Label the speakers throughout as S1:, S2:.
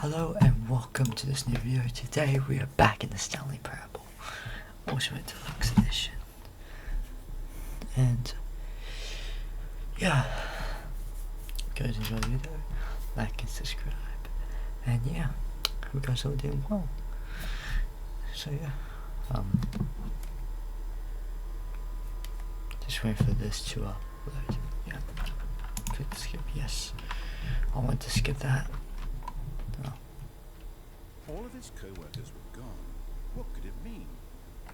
S1: Hello and welcome to this new video. Today we are back in the Stanley Parable Ultimate Deluxe Edition. And yeah, guys enjoy the video, like and subscribe. And yeah, we guys all doing well. So yeah, just waiting for this to upload. Yeah, click skip, yes. I want to skip that. No.
S2: All of his co-workers were gone. What could it mean?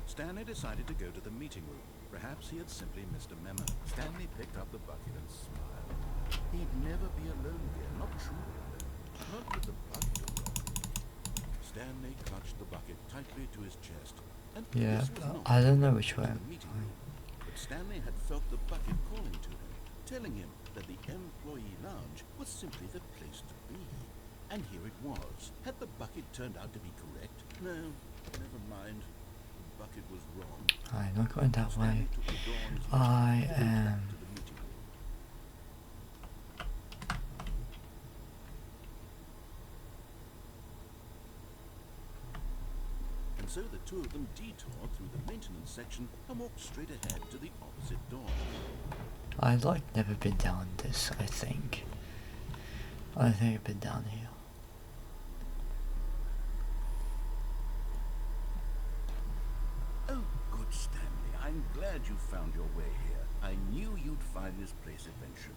S2: Stanley decided to go to the meeting room. Perhaps he had simply missed a memo. Stanley picked up the bucket and smiled. He'd never be alone again, not truly alone. Not with the bucket alone. Stanley clutched the bucket tightly to his chest. And
S1: Yeah,
S2: this was not
S1: I don't know which way.
S2: the meeting room. But Stanley had felt the bucket calling to him, telling him that the employee lounge was simply the place to be. And here it was. Had the bucket turned out to be correct? No, never mind. The bucket was wrong.
S1: I'm not going that way.
S2: Stanley took the door on his
S1: I
S2: left and
S1: am.
S2: back to the meeting room. And so the two of them detoured through the maintenance section and walked straight ahead to the opposite door.
S1: I've never been down this, I think. I think I've been down here.
S2: Oh, good Stanley. I'm glad you found your way here. I knew you'd find this place eventually.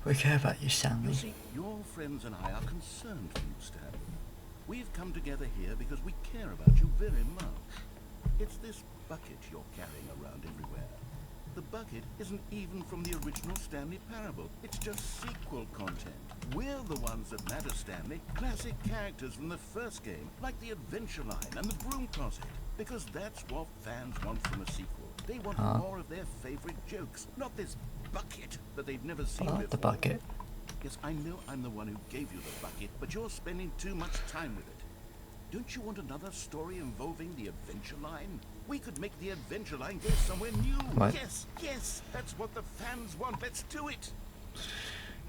S1: We care about you,
S2: You
S1: Stanley.
S2: see, your friends and I are concerned for you, Stanley. We've come together here because we care about you very much. It's this bucket you're carrying around everywhere. The bucket isn't even from the original Stanley Parable. It's just sequel content. We're the ones that matter, Stanley. Classic characters from the first game, like the Adventure Line and the Broom Closet. Because that's what fans want from a sequel. They want more of their favorite jokes, not this bucket that they've never seen
S1: I like
S2: before.
S1: the bucket.
S2: Yes, I know I'm the one who gave you the bucket, but you're spending too much time with it. Don't you want another story involving the Adventure Line? We could make the Adventure Line go somewhere new.
S1: What?
S2: Yes, yes, that's what the fans want. Let's do it.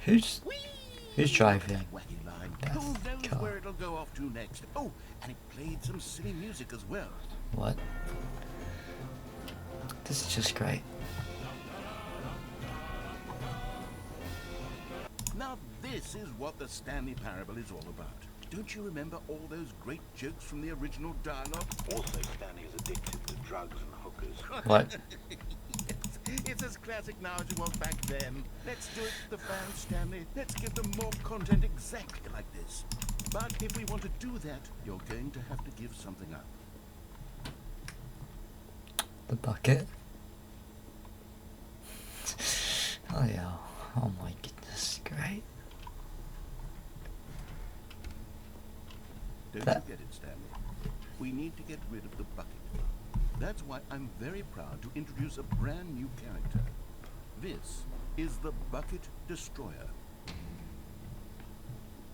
S1: Who's
S2: Whee!
S1: driving?
S2: That wacky line.
S1: That
S2: Who knows
S1: car?
S2: where it'll go off to next? Oh, and it played some silly music as well.
S1: What? This is just great.
S2: Now this is what the Stanley Parable is all about. Don't you remember all those great jokes from the original dialogue? Also, Stanley is addicted to drugs and hookers.
S1: What?
S2: It's as classic now as it was back then. Let's do it for the fans, Stanley. Let's give them more content exactly like this. But if we want to do that, you're going to have to give something up.
S1: The bucket? Oh yeah. Oh my goodness, great.
S2: Don't
S1: That-
S2: you get it, Stanley? We need to get rid of the bucket. That's why I'm very proud to introduce a brand new character. This is the Bucket Destroyer.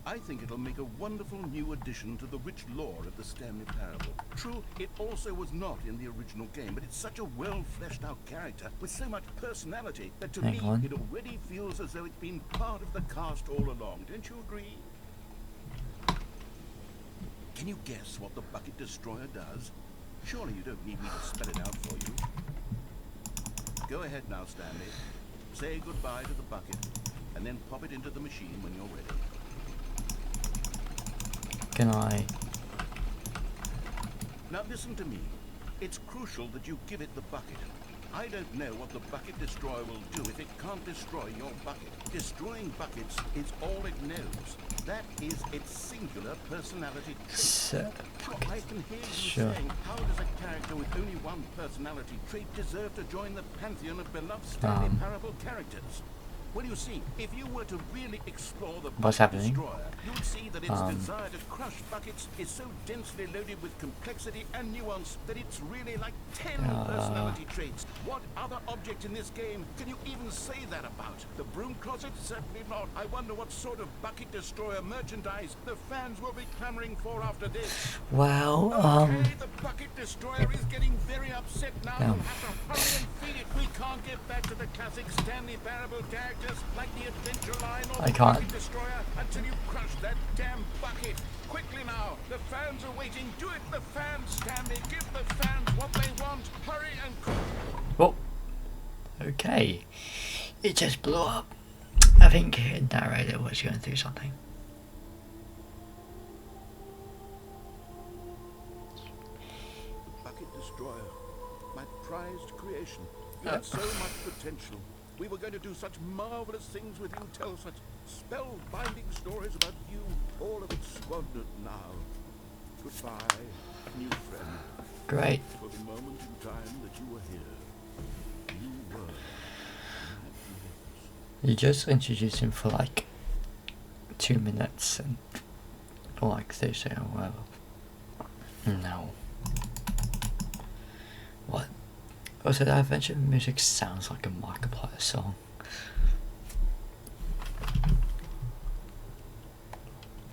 S2: I think it'll make a wonderful new addition to the rich lore of the Stanley Parable. True, it also was not in the original game, but it's such a well-fleshed-out character with so much personality that to
S1: Hang
S2: me,
S1: on.
S2: it already feels as though it's been part of the cast all along. Don't you agree? Can you guess what the Bucket Destroyer does? Surely you don't need me to spell it out for you. Go ahead now, Stanley. Say goodbye to the bucket, and then pop it into the machine when you're ready.
S1: Can I?
S2: Now listen to me. It's crucial that you give it the bucket. I don't know what the Bucket Destroyer will do if it can't destroy your bucket. Destroying buckets is all it knows. That is its singular personality trait.
S1: Set
S2: Sure, I can hear you
S1: Sure.
S2: saying, how does a character with only one personality trait deserve to join the pantheon of beloved Stanley Parable characters? Well, you see, if you were to really explore the
S1: What's
S2: Bucket
S1: happening?
S2: Destroyer, you'd see that its desire to crush buckets is so densely loaded with complexity and nuance that it's really like 10 personality traits. What other object in this game can you even say that about? The Broom Closet? Certainly not. I wonder what sort of Bucket Destroyer merchandise the fans will be clamoring for after this.
S1: Well,
S2: Okay, the Bucket Destroyer is getting very upset now.
S1: Yeah.
S2: We'll have to hurry and feed it. We can't get back to the classic Stanley Parable character just like the Adventure Line or
S1: I
S2: the
S1: can't.
S2: Bucket Destroyer until you crush that damn bucket. Quickly now, the fans are waiting. Do it, the fans, Stanley. Give the fans what they want. Hurry and...
S1: Well, okay. It just blew up. I think Narrator was going through something.
S2: Bucket Destroyer, my prized creation. You had so much potential. We were going to do such marvelous things with you, tell such spellbinding stories about you. All of it squandered now. Goodbye, new friend.
S1: Great.
S2: For the moment in time that you were here, you were magnificent.
S1: You just introduced him for like 2 minutes and or like 30 seconds or whatever. No. What? Also, that adventure music sounds like a Markiplier song.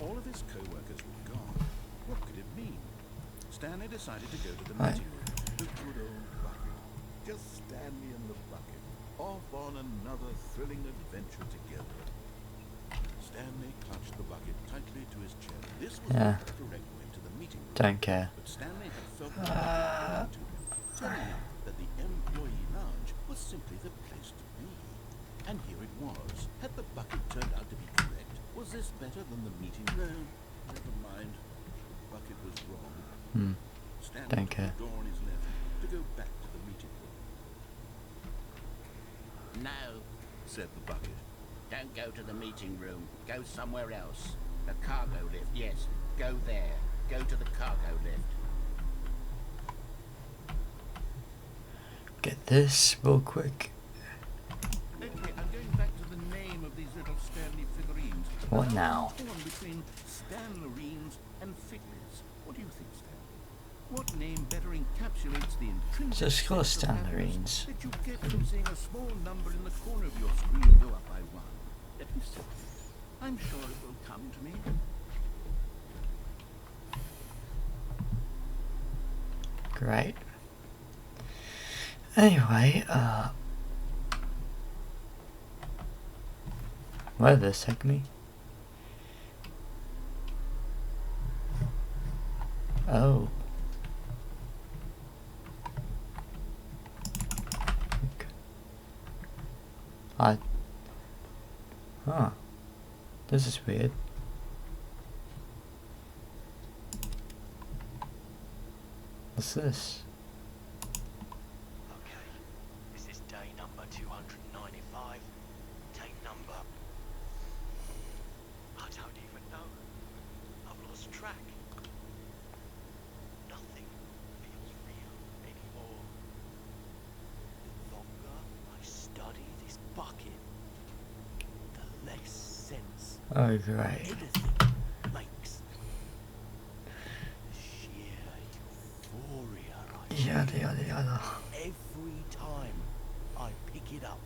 S2: All of his co-workers were gone. What could it mean? Stanley decided to go to the
S1: Right.
S2: meeting room. The good old bucket. Just Stanley and the bucket. Off on another thrilling adventure together. Stanley clutched the bucket tightly to his chest. This was
S1: Yeah.
S2: the correct way to the meeting room.
S1: Don't care.
S2: But Stanley had felt the bucket to him, telling him that the employee lounge was simply the place to be. And here it was. Had the bucket turned out to be correct? Was this better than the meeting room? Never mind. The bucket was wrong. Stanley
S1: Don't
S2: took
S1: care.
S2: the door on his left to go back to the meeting room. No, said the bucket. Don't go to the meeting room. Go somewhere else. The cargo lift, yes. Go there. Go to the cargo lift.
S1: Get this real quick.
S2: Okay, I'm going back to the name of these little Stanley figurines.
S1: What
S2: I'm
S1: now?
S2: torn between Stanlerines and Figlets. What do you think, Stanley? What name better encapsulates the intrinsic
S1: Just call
S2: sense of happiness
S1: Stanlerines.
S2: that you get from seeing a small number in the corner of your screen go up by 1? Let me see. I'm sure it will come to me.
S1: Great. Anyway, where did this take me? Oh. Okay. Huh. This is weird. What's this?
S3: Okay, this is day number 295. Tape number... I don't even know. I've lost track. Nothing feels real anymore. The longer I study this bucket, the less sense
S1: Oh, great.
S3: anything makes. The sheer euphoria I
S1: Yada
S3: feel
S1: yada yada.
S3: every time I pick it up.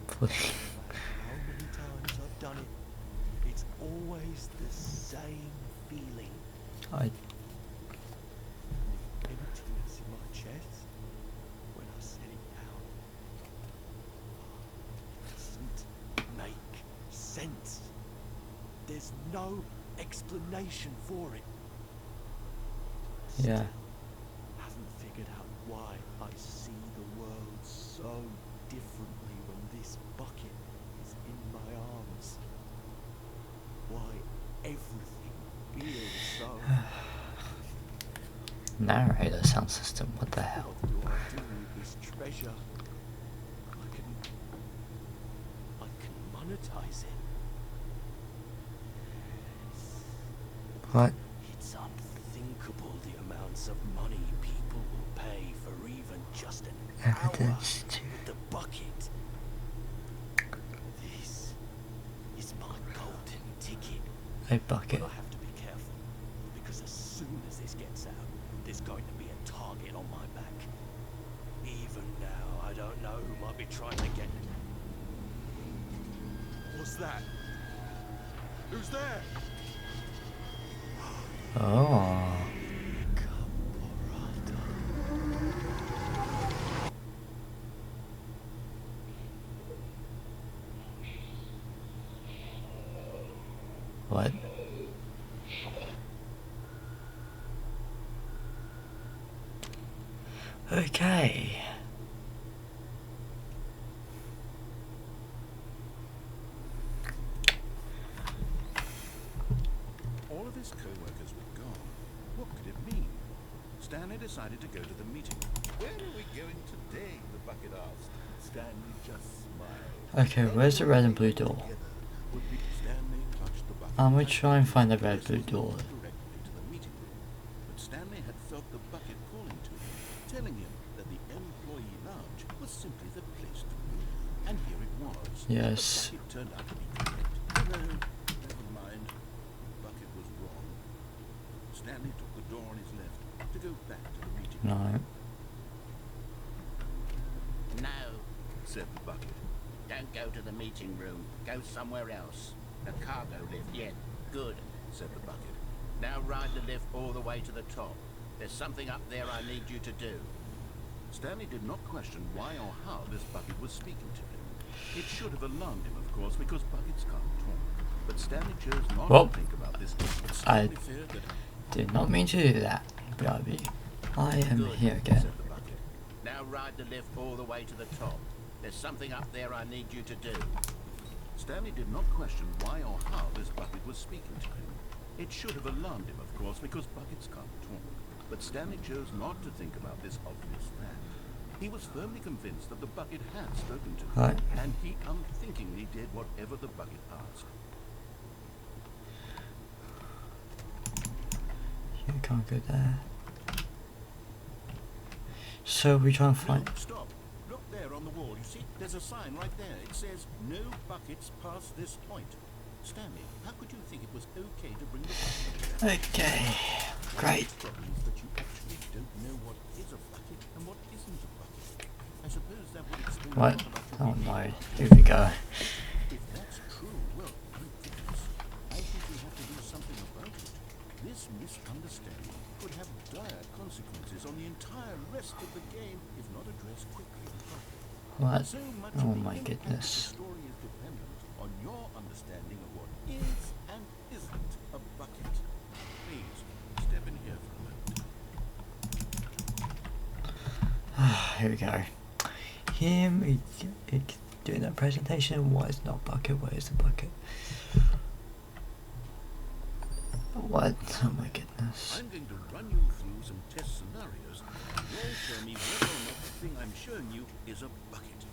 S1: Please.
S3: No matter how many times I've done it, it's always the same feeling.
S1: I
S3: Emptiness in my chest when I set it down. It doesn't make sense. There's no explanation for it.
S1: yeah.
S3: Haven't figured out why I see the world so differently when this bucket is in my arms. Why everything feels so...
S1: Narrator sound system. What the hell?
S3: What do I do with this treasure? I can monetize it.
S1: What?
S3: It's unthinkable the amounts of money people will pay for even just an hour
S1: Evidence to
S3: with the bucket. This is my golden ticket.
S1: a bucket.
S3: But I have to be careful, because as soon as this gets out, there's going to be a target on my back. Even now, I don't know who might be trying to get... What's that? Who's there?
S1: Oh.
S3: Caporata.
S1: What? Okay.
S2: All of his co-workers were gone. What could it mean? Stanley decided to go to the meeting. Where are we going today? The bucket asked. Stanley just smiled.
S1: Okay, where's the red and blue door?
S2: Stanley clutched the bucket.
S1: I'm gonna try and find the red blue door.
S2: Directly to the meeting room. But Stanley had felt the bucket calling to him, telling him that the employee lounge was simply the place to be. And here it was.
S1: Yes.
S2: The bucket turned out to be correct. No, never mind. The bucket was wrong. Stanley took the door on his left to go back to the meeting room.
S1: No.
S2: No, said the bucket. Don't go to the meeting room. Go somewhere else. The cargo lift, yeah, good, said the bucket. Now ride the lift all the way to the top. There's something up there I need you to do. Stanley did not question why or how this bucket was speaking to him. It should have alarmed him, of course, because buckets can't talk. But Stanley chose not to think about this. But Stanley feared that
S1: did not mean to do that, Bobby. I am
S2: good,
S1: here again.
S2: said the bucket. Now ride the lift all the way to the top. There's something up there I need you to do. Stanley did not question why or how this bucket was speaking to him. It should have alarmed him, of course, because buckets can't talk. But Stanley chose not to think about this obvious fact. He was firmly convinced that the bucket had spoken to him,
S1: Right.
S2: and he unthinkingly did whatever the bucket asked.
S1: You can't go there. So we try and find.
S2: No, stop. Look there on the wall. You see? There's a sign right there. It says, no buckets past this point. Stanley, how could you think it was okay to bring the bucket there?
S1: Okay. Great.
S2: The problem is that you actually don't know what is a bucket and what isn't a bucket. I suppose that would explain a
S1: What?
S2: lot about your
S1: Oh
S2: behavior.
S1: no. Here we go.
S2: If that's true, well, my goodness, I think we have to do something about it. This misunderstanding could have dire consequences on the entire rest of the game if not addressed quickly and properly.
S1: What?
S2: So much
S1: Oh
S2: of the
S1: my
S2: impact of
S1: goodness.
S2: the story is dependent on your understanding of what is and isn't a bucket. Please, step in here for a moment.
S1: Here we go. Him doing that presentation. What is not bucket? What is the bucket? What? Oh my goodness.
S2: I'm going to run you through some test scenarios, and you'll tell me whether or not the thing I'm showing you is a bucket.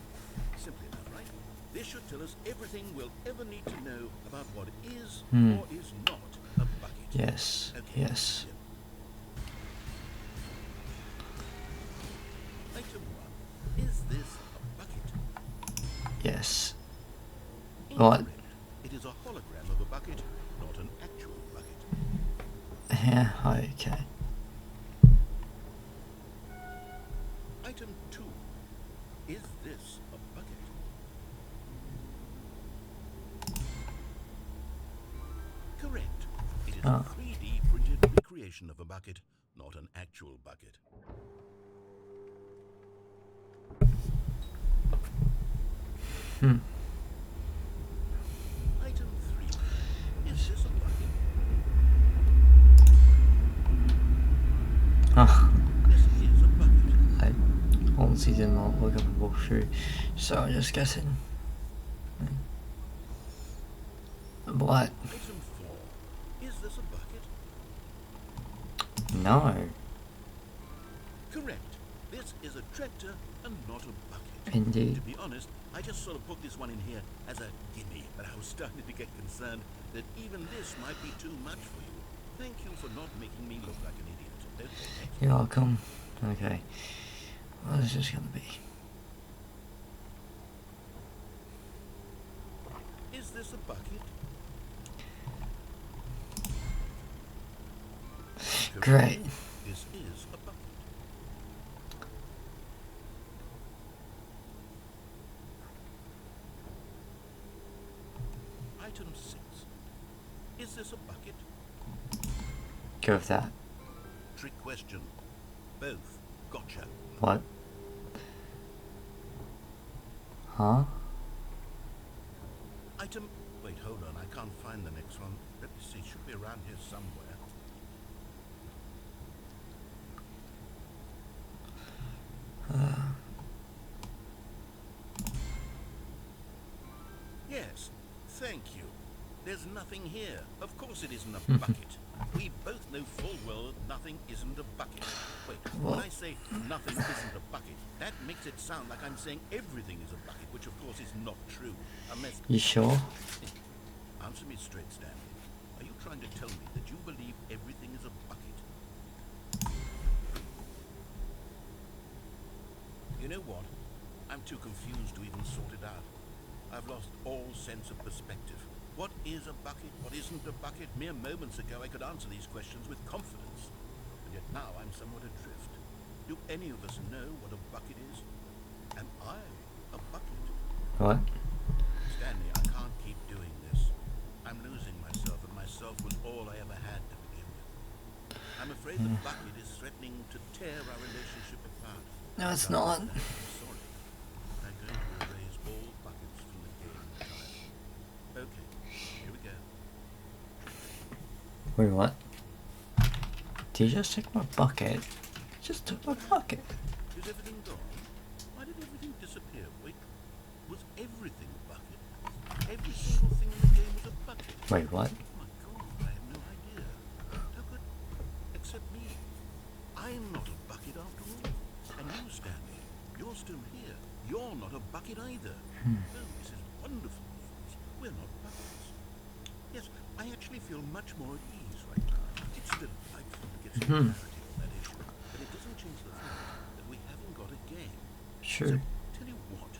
S2: Simply enough, right? This should tell us everything we'll ever need to know about what is or is not a bucket.
S1: Yes.
S2: Okay.
S1: Yes.
S2: Item 1. Is this a bucket?
S1: Yes. What?
S2: Incorrect. It is a hologram of a bucket, not an actual bucket.
S1: Yeah. Okay.
S2: Item 2. Is this a bucket? Correct. It is a 3D printed recreation of a bucket, not an actual bucket. Item 3. Is this a bucket?
S1: Oh,
S2: This is a bucket.
S1: I honestly did not look up and walk through, so I'm just guessing. What?
S2: Item 4. Is this a bucket?
S1: No.
S2: Correct. This is a tractor and not a bucket.
S1: Indeed.
S2: To be honest, I just sort of put this one in here as a gimme, but I was starting to get concerned that even this might be too much for you. Thank you for not making me look like an idiot. Okay, next.
S1: You're welcome. Okay. What is this gonna be?
S2: Is this a bucket?
S1: Great.
S2: This is a bucket. Item 6. Is this a bucket?
S1: Go with that.
S2: Trick question. Both. Gotcha.
S1: What? Huh?
S2: Item... Wait, hold on. I can't find the next one. around here somewhere. Yes, thank you. There's nothing here. Of course it isn't a bucket. We both know full well that nothing isn't a bucket. Wait, when I say nothing isn't a bucket, that makes it sound like I'm saying everything is a bucket, which of course is not true. Unless...
S1: You sure?
S2: Answer me straight, Stanley. Are you trying to tell me that you believe everything is a bucket? You know what? I'm too confused to even sort it out. I've lost all sense of perspective. What is a bucket? What isn't a bucket? Mere moments ago I could answer these questions with confidence. And yet now I'm somewhat adrift. Do any of us know what a bucket is? Am I a bucket?
S1: What?
S2: Stanley, I can't keep doing this. I'm losing myself, and myself was all I ever had to begin with. I'm afraid the bucket is threatening to tear our relationship apart.
S1: No, it's not.
S2: I'm sorry. I'm going to erase all buckets from the game entirely. Okay, here we go.
S1: Wait, what? Did you just take my bucket? You just took my bucket.
S2: Is everything gone? Why did everything disappear? Wait, was everything a bucket? Every single thing in the game was a bucket?
S1: Wait, what?
S2: Oh my god, I have no idea. How could... except me. I'm not a bucket after all. And you, Stanley, you're still here. You're not a bucket either. Oh, this is wonderful news. We're not buckets. Yes, I actually feel much more at ease right now. It's still delightful to get some clarity on that issue, but it doesn't change the fact that we haven't got a game.
S1: Sure.
S2: So, tell you what,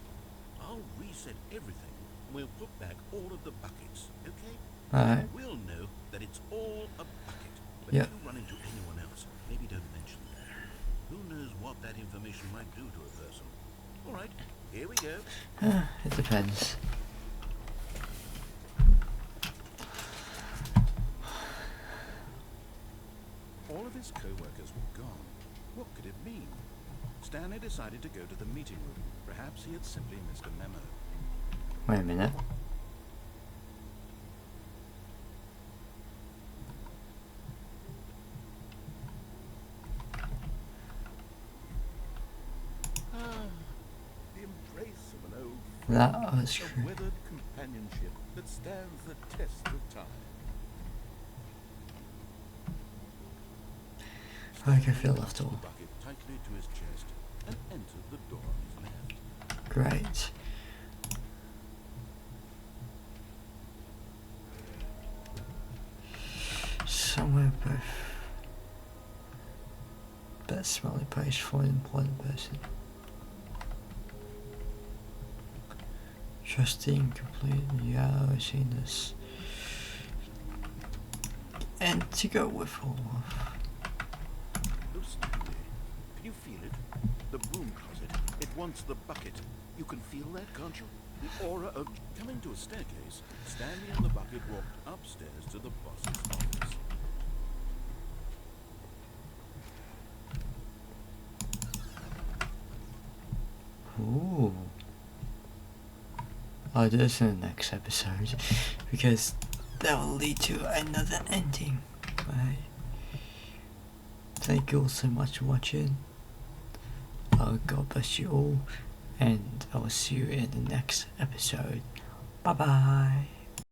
S2: I'll reset everything and we'll put back all of the buckets, okay?
S1: Alright.
S2: We'll know that it's all a bucket. But
S1: Yeah.
S2: if you run into anyone else, maybe don't mention that. Who knows what that information might do to a person? Alright, here we go.
S1: It depends.
S2: All of his co-workers were gone. What could it mean? Stanley decided to go to the meeting room. Perhaps he had simply missed a memo.
S1: Wait a minute.
S2: The embrace of an old
S1: That was
S2: a
S1: true.
S2: weathered companionship that stands the test of time.
S1: I can feel left
S2: The
S1: all.
S2: bucket tightly to his chest and entered the door on his left.
S1: Great. Somewhere best smelly place for an important person. Trusting, complete, yeah, I've seen this. And to go with all of.
S2: Oh, Stanley, can you feel it? The broom closet. It wants the bucket. You can feel that, can't you? The aura of... Coming to a staircase, Stanley and the bucket walked upstairs to the boss's office.
S1: Ooh. I'll do this in the next episode because that will lead to another ending. Right? Thank you all so much for watching. God bless you all, and I will see you in the next episode. Bye bye.